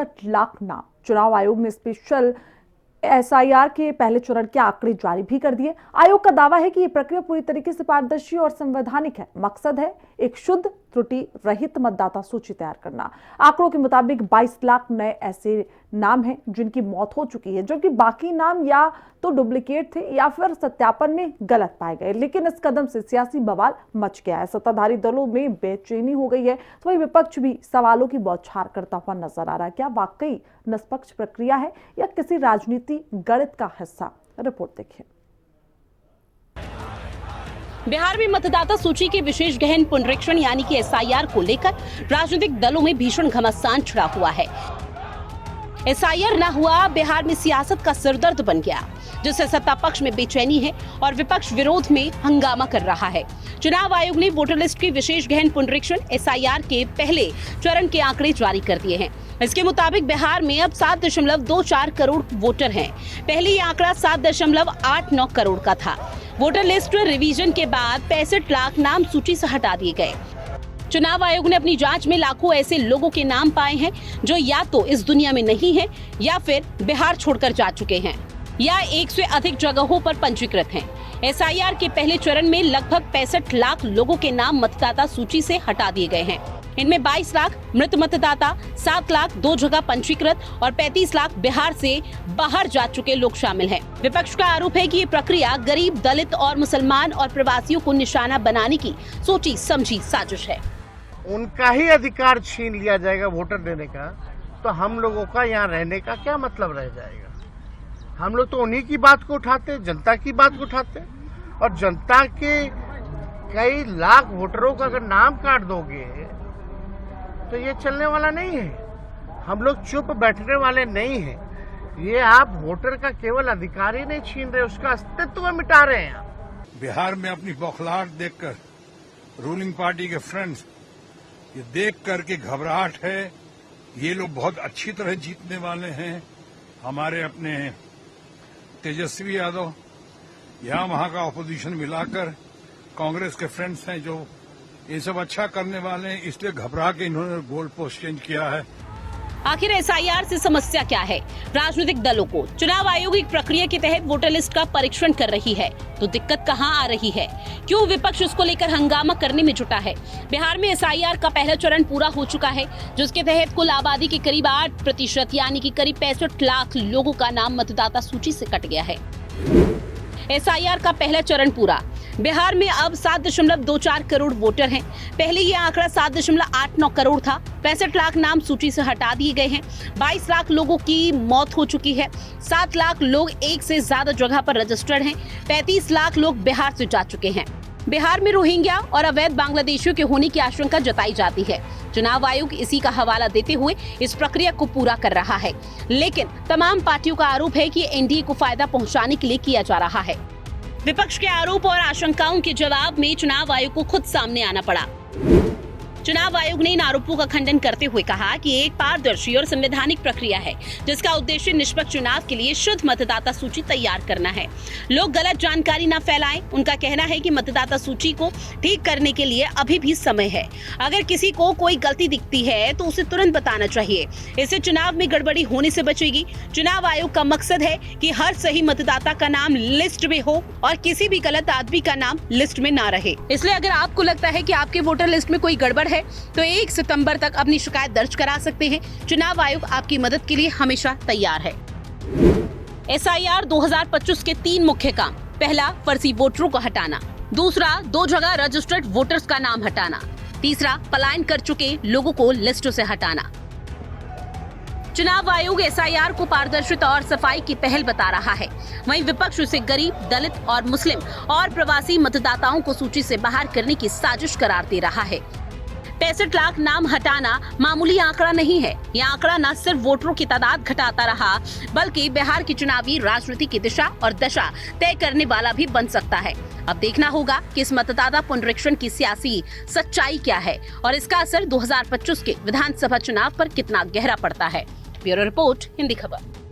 65 लाख नाम। चुनाव आयोग ने स्पेशल SIR के पहले चरण के आंकड़े जारी भी कर दिए। आयोग का दावा है कि यह प्रक्रिया पूरी तरीके से पारदर्शी और संवैधानिक है। मकसद है एक शुद्ध, त्रुटि रहित मतदाता सूची तैयार करना। आंकड़ों के मुताबिक 22 लाख नए ऐसे नाम हैं जिनकी मौत हो चुकी है, जबकि बाकी नाम या तो डुप्लीकेट थे या फिर सत्यापन में गलत पाए गए। लेकिन इस कदम से सियासी बवाल मच गया है। सत्ताधारी दलों में बेचैनी हो गई है, तो वही विपक्ष भी सवालों की बौछार करता हुआ नजर आ रहा है। क्या वाकई निष्पक्ष प्रक्रिया है या किसी राजनीति गणित का हिस्सा? रिपोर्ट देखिए। बिहार में मतदाता सूची के विशेष गहन पुनरीक्षण यानी कि SIR को लेकर राजनीतिक दलों में भीषण घमासान छिड़ा हुआ है। SIR न हुआ, बिहार में सियासत का सिरदर्द बन गया, जिससे सत्ता पक्ष में बेचैनी है और विपक्ष विरोध में हंगामा कर रहा है। चुनाव आयोग ने वोटर लिस्ट की विशेष गहन पुनरीक्षण SIR के पहले चरण के आंकड़े जारी कर दिए हैं। इसके मुताबिक बिहार में अब 7.24 करोड़ वोटर हैं। पहले ये आंकड़ा 7.89 करोड़ का था। वोटर लिस्ट रिवीजन के बाद 65 लाख नाम सूची से हटा दिए गए। चुनाव आयोग ने अपनी जांच में लाखों ऐसे लोगों के नाम पाए हैं जो या तो इस दुनिया में नहीं हैं या फिर बिहार छोड़कर जा चुके हैं या 1 से अधिक जगहों पर पंजीकृत हैं। SIR के पहले चरण में लगभग 65 लाख लोगों के नाम मतदाता सूची से हटा दिए गए हैं। इनमें 22 लाख मृत मतदाता, 7 लाख 2 जगह पंजीकृत और 35 लाख बिहार से बाहर जा चुके लोग शामिल हैं। विपक्ष का आरोप है कि ये प्रक्रिया गरीब, दलित और मुसलमान और प्रवासियों को निशाना बनाने की सोची समझी साजिश है। उनका ही अधिकार छीन लिया जाएगा वोटर देने का, तो हम लोगों का यहाँ रहने का क्या मतलब रह जाएगा? हम लोग तो उन्हीं की बात को उठाते, जनता की बात को उठाते, और जनता के कई लाख वोटरों का अगर नाम काट दोगे तो ये चलने वाला नहीं है। हम लोग चुप बैठने वाले नहीं हैं। ये आप वोटर का केवल अधिकार ही नहीं छीन रहे, उसका अस्तित्व मिटा रहे हैं। बिहार में अपनी बौखलाहट देखकर रूलिंग पार्टी के फ्रेंड्स ये देख करके घबराहट है। ये लोग बहुत अच्छी तरह जीतने वाले हैं। हमारे अपने तेजस्वी यादव, यहाँ वहाँ का ऑपोजिशन मिलाकर कांग्रेस के फ्रेंड्स हैं जो ये सब अच्छा करने वाले हैं, इसलिए घबरा के इन्होंने गोल पोस्ट चेंज किया है। आखिर SIR से समस्या क्या है? राजनीतिक दलों को चुनाव आयोग एक प्रक्रिया के तहत वोटर लिस्ट का परीक्षण कर रही है, तो दिक्कत कहां आ रही है? क्यों विपक्ष उसको लेकर हंगामा करने में जुटा है? बिहार में SIR का पहला चरण पूरा हो चुका है, जिसके तहत कुल आबादी के करीब 8% यानी कि करीब 65 लाख लोगों का नाम मतदाता सूची से कट गया है। SIR का पहला चरण पूरा। बिहार में अब 7.24 करोड़ वोटर हैं। पहले ये आंकड़ा 7.89 करोड़ था। 65 लाख नाम सूची से हटा दिए गए हैं। 22 लाख लोगों की मौत हो चुकी है। 7 लाख लोग एक से ज्यादा जगह पर रजिस्टर्ड हैं। 35 लाख लोग बिहार से जा चुके हैं। बिहार में रोहिंग्या और अवैध बांग्लादेशियों के होने की आशंका जताई जाती है। चुनाव आयोग इसी का हवाला देते हुए इस प्रक्रिया को पूरा कर रहा है, लेकिन तमाम पार्टियों का आरोप है कि NDA को फायदा पहुंचाने के लिए किया जा रहा है। विपक्ष के आरोप और आशंकाओं के जवाब में चुनाव आयोग को खुद सामने आना पड़ा। चुनाव आयोग ने इन आरोपों का खंडन करते हुए कहा कि एक पारदर्शी और संवैधानिक प्रक्रिया है, जिसका उद्देश्य निष्पक्ष चुनाव के लिए शुद्ध मतदाता सूची तैयार करना है। लोग गलत जानकारी न फैलाएं। उनका कहना है कि मतदाता सूची को ठीक करने के लिए अभी भी समय है। अगर किसी को कोई गलती दिखती है तो उसे तुरंत बताना चाहिए। इससे चुनाव में गड़बड़ी होने से बचेगी। चुनाव आयोग का मकसद है कि हर सही मतदाता का नाम लिस्ट में हो और किसी भी गलत आदमी का नाम लिस्ट में न रहे। इसलिए अगर आपको लगता है कि आपके वोटर लिस्ट में कोई गड़बड़ है तो 1 सितंबर तक अपनी शिकायत दर्ज करा सकते हैं। चुनाव आयोग आपकी मदद के लिए हमेशा तैयार है। SIR 2025 के 3 मुख्य काम। पहला, फर्जी वोटरों को हटाना। दूसरा, 2 जगह रजिस्टर्ड वोटर्स का नाम हटाना। तीसरा, पलायन कर चुके लोगों को लिस्ट से हटाना। चुनाव आयोग SIR को पारदर्शिता और सफाई की पहल बता रहा है। वहीं विपक्ष उसे गरीब, दलित और मुस्लिम और प्रवासी मतदाताओं को सूची से बाहर करने की साजिश करार दे रहा है। 65 लाख नाम हटाना मामूली आंकड़ा नहीं है। यह आंकड़ा न सिर्फ वोटरों की तादाद घटाता रहा, बल्कि बिहार की चुनावी राजनीति की दिशा और दशा तय करने वाला भी बन सकता है। अब देखना होगा कि इस मतदाता पुनरीक्षण की सियासी सच्चाई क्या है और इसका असर 2025 के विधानसभा चुनाव पर कितना गहरा पड़ता है। ब्यूरो रिपोर्ट, हिंदी खबर।